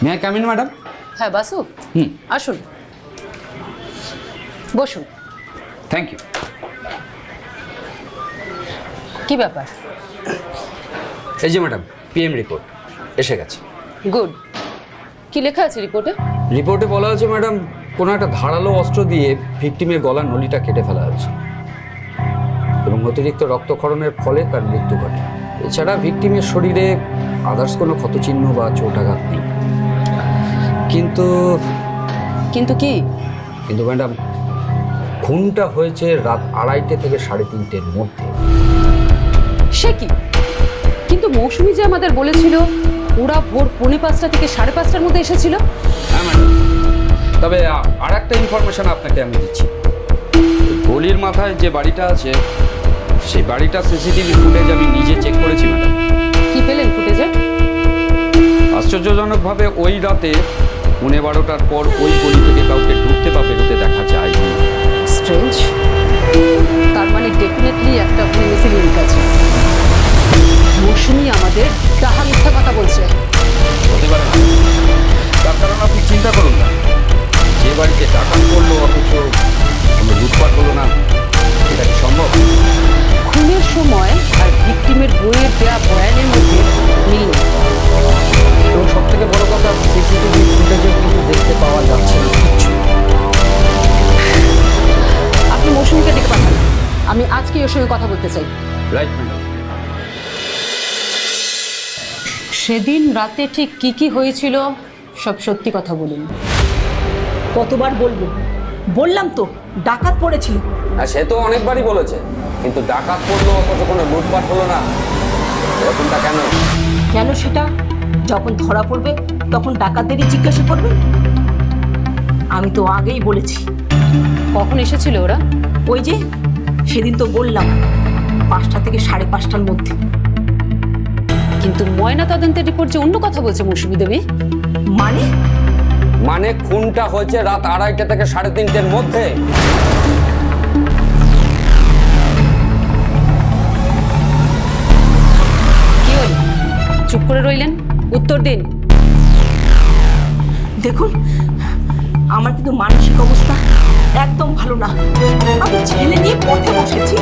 May I come in madam? হ্যাঁ বাসু, আসুন, বসুন। Thank you. কি ব্যাপার? এই যে ম্যাডাম, পিএম রিপোর্ট এসে গেছে। গুড। কি লেখা আছে রিপোর্টে? রিপোর্টে বলা হয়েছে ম্যাডাম, কোনো একটা ধারালো অস্ত্র দিয়ে ভিকটিমের গলার নলিটা কেটে ফেলা হয়েছে এবং অতিরিক্ত রক্তক্ষরণের ফলে তার মৃত্যু ঘটে। এছাড়া ভিকটিমের শরীরে আদার্স কোনো ক্ষতচিহ্ন বা চোটাঘাত নেই। কিন্তু কিন্তু কি? কিন্তু ম্যাডাম, খুনটা হয়েছে রাত 2:30 থেকে 3:30-এর মধ্যে। সে কি? কিন্তু মৌসুমী যে আমাদের বলেছিল ওরা ভোর 4:45 থেকে 5:30টার মধ্যে এসেছিল। হ্যাঁ ম্যাডাম, তবে আর একটা ইনফরমেশন আপনাকে আমি দিচ্ছি। গলির মাথায় যে বাড়িটা আছে সেই বাড়িটা সিসিটিভি ফুটেজ আমি নিজে চেক করেছি ম্যাডাম। কি পেলেন ফুটেজে? আশ্চর্যজনকভাবে ওই রাতে 12:30টার পর ওই গলি থেকে কাউকে ঢুকতে বা বেরোতে দেখা যায়নি। স্ট্রেঞ্জ। তার মানে ডেফিনেটলি একটা মিসিং লিঙ্ক আছে। মৌসুমী আমাদের ডাহা মিথ্যা কথা বলছে। হতে পারে না, তার কারণ আপনি চিন্তা করুন না, যে বাড়িতে ডাকাত করলো অথচ কোনো লুটপাট হলো না, এটা কি সম্ভব? খুনের সময় আর ভিকটিমের বইয়ের দেওয়া বয়ানের মধ্যে মিল নেই। এবং সব থেকে বড় কথা, সিসিটিভি ফুটেজে কিন্তু দেখতে পাওয়া যাচ্ছে না কিচ্ছু। আপনি মৌসুমীকে ডেকে পাঠান, আমি আজকে ওর সঙ্গে কথা বলতে চাই। Right madam. সেদিন রাতে ঠিক কি কি হয়েছিল সব সত্যি কথা বলুন। কতবার বলবো? বললাম তো ডাকাত পড়েছিল। আর সে তো অনেকবারই বলেছে, কিন্তু ডাকাত পড়লো অথচ কোনো লুটপাট হলো না, এরকমটা কেন? কেন সেটা যখন ধরা পড়বে তখন ডাকাতদেরই জিজ্ঞাসা করবে। আমি তো আগেই বলেছি। কখন এসেছিল ওরা? ওই যে সেদিন তো বললাম 5টা থেকে 5:30টার মধ্যে। কিন্তু ময়না তদন্তের রিপোর্ট যে অন্য কথা বলছে মৌসুমী দেবী। মানে মানে খুনটা হয়েছে রাত 2:30 থেকে 3:30-এর মধ্যে। কি হল? চুপ করে রইলেন, উত্তর দিন। দেখুন, আমার কিন্তু মানসিক অবস্থা একদম ভালো না। আমি ছেলে নিয়ে পথে বসেছি।